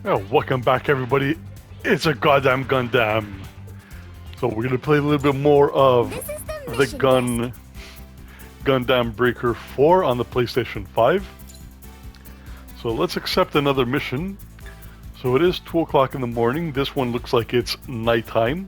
Welcome back, everybody. It's a GodDam GunDam. So we're gonna play a little bit more of the Gundam Breaker 4 on the PlayStation 5. So let's accept another mission. So it is 2 o'clock in the morning. This one looks like it's nighttime.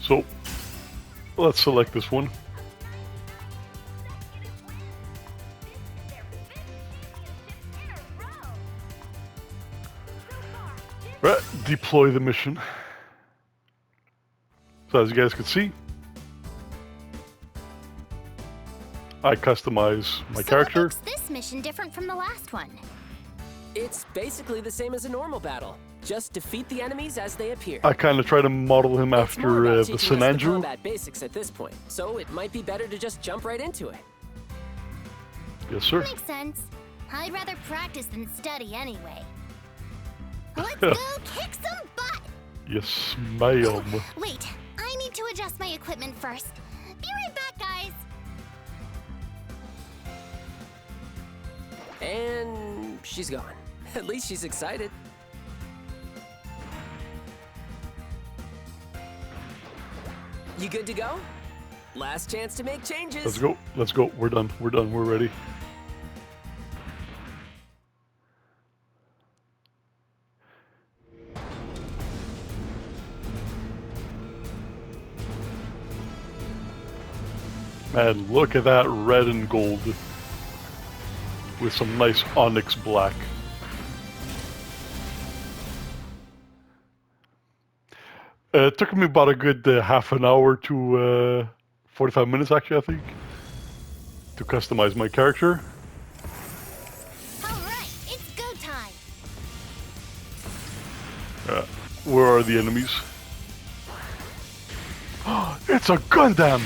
So let's select this one. Right, deploy the mission. So as you guys can see, I customize my character. What makes this mission different from the last one? It's basically the same as a normal battle. Just defeat the enemies as they appear. I kind of try to model him after the Sinanju. The combat basics at this point, so it might be better to just jump right into it. Yes, sir. Makes sense. I'd rather practice than study anyway. Let's go kick some butt! Yes, ma'am. Wait, I need to adjust my equipment first. Be right back, guys. And she's gone. At least she's excited. You good to go? Last chance to make changes. Let's go. Let's go. We're done. We're done. We're ready. Man, look at that red and gold with some nice onyx black. It took me about a good half an hour to 45 minutes, actually, I think, to customize my character. All right, it's go time. Where are the enemies? It's a Gundam!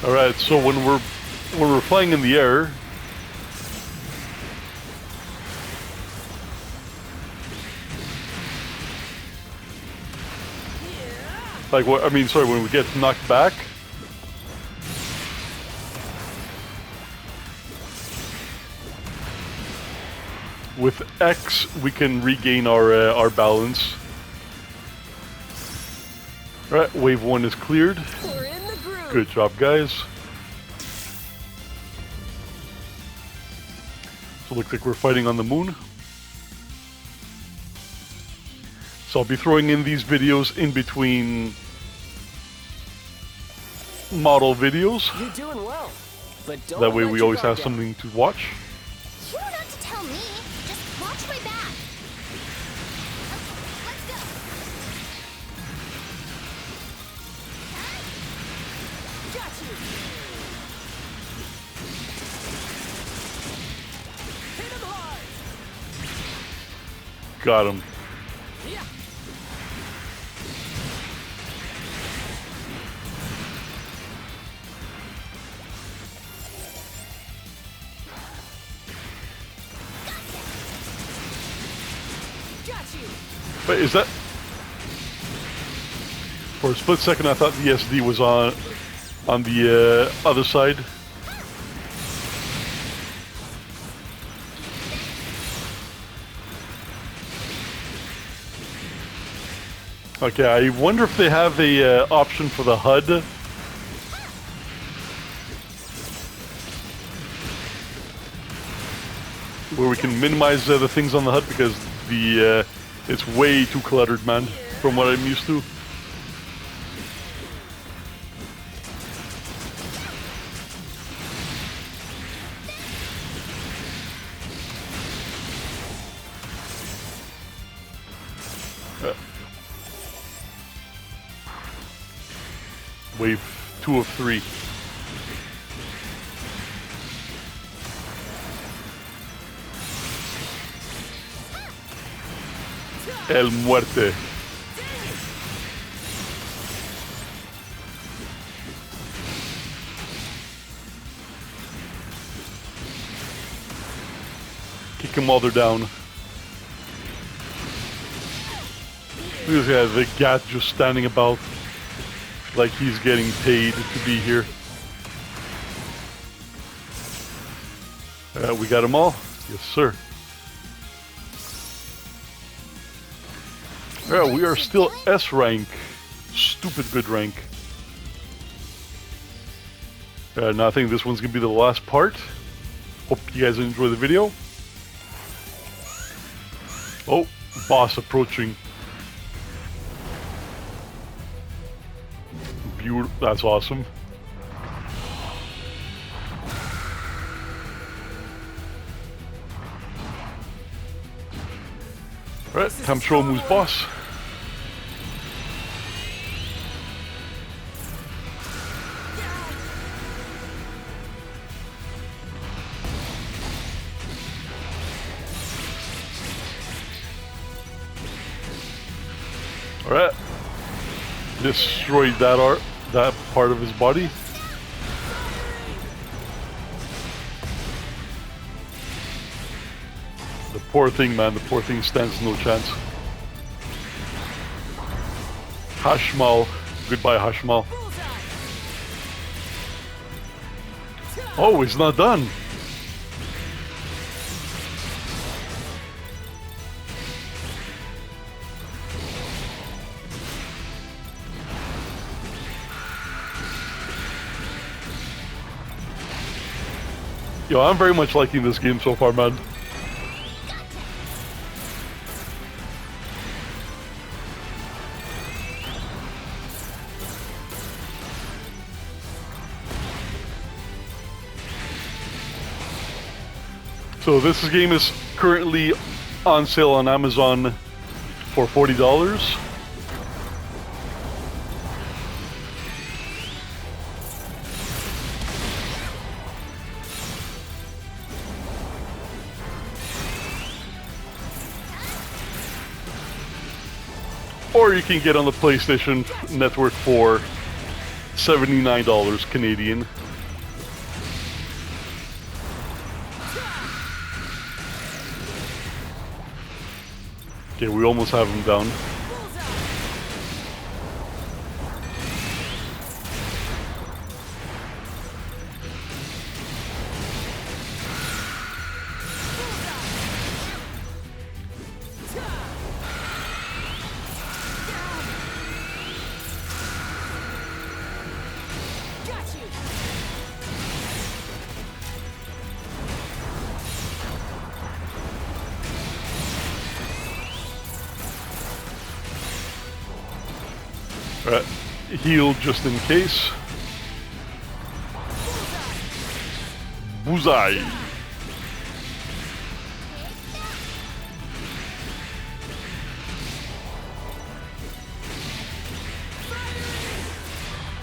All right, so when we're flying in the air, like what I mean, sorry, when we get knocked back, with X we can regain our balance. All right, wave 1 is cleared. Good job, guys. So it looks like we're fighting on the moon. So I'll be throwing in these videos in between model videos. You're doing well, but don't that way let we your always guard have down. something to watch. You don't have to tell me. Just watch my back. Okay, let's go. Got you. Hit him hard. Got him. Yeah. Got you. But is that... For a split second I thought the SD was on the other side. Okay, I wonder if they have a option for the HUD. Where we can minimize the things on the HUD because the it's way too cluttered, man, from what I'm used to. Wave 2 of 3. El Muerte. Kick them while they're down. Look at this guy, the Gat just standing about like he's getting paid to be here. We got them all? Yes, sir. Yeah, we are still S rank. Stupid good rank. Now I think this one's gonna be the last part. Hope you guys enjoy the video. Oh, boss approaching. Beautiful. That's awesome. Alright, time to show him who's boss. Alright. Destroyed that part of his body. The poor thing, man. The poor thing stands no chance. Hashmal. Goodbye, Hashmal. Oh, it's not done. Yo, I'm very much liking this game so far, man. So this game is currently on sale on Amazon for $40. Or you can get on the PlayStation Network for $79 Canadian. Okay, we almost have him down. Alright, heal just in case. Bullseye.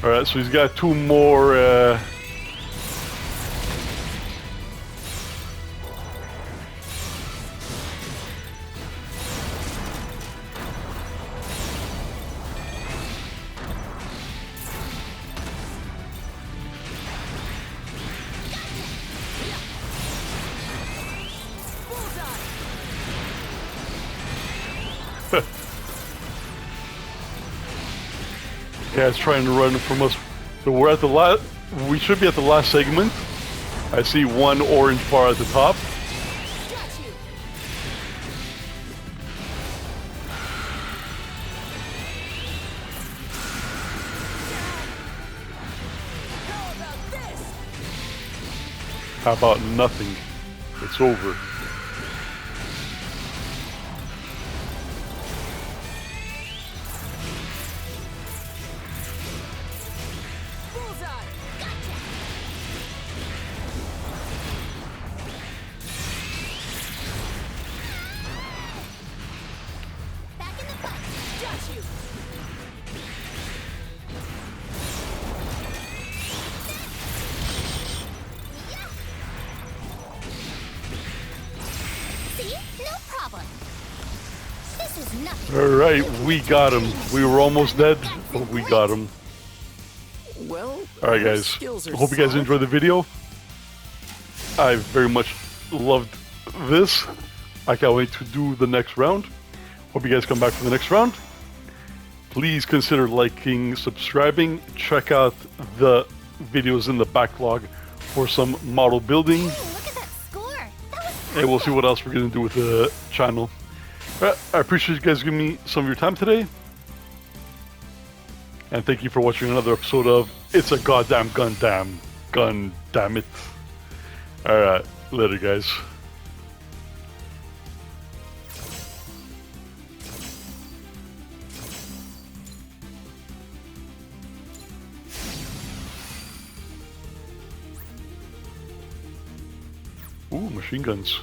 Alright, so he's got two more guys trying to run from us. So we're at the last. We should be at the last segment. I see one orange bar at the top. How about nothing? It's over. is nothing. Alright, we got him. We were almost dead, but we got him. Well, Alright your guys, skills are hope you guys solid. enjoyed the video. I very much loved this. I can't wait to do the next round. Hope you guys come back for the next round. Please consider liking, subscribing. Check out the videos in the backlog for some model building. Hey, look at that score. That was And we'll see what else we're going to do with the channel. I appreciate you guys giving me some of your time today. And thank you for watching another episode of It's a Goddamn Gundam. Gun damn it. Alright, later guys. Ooh, machine guns.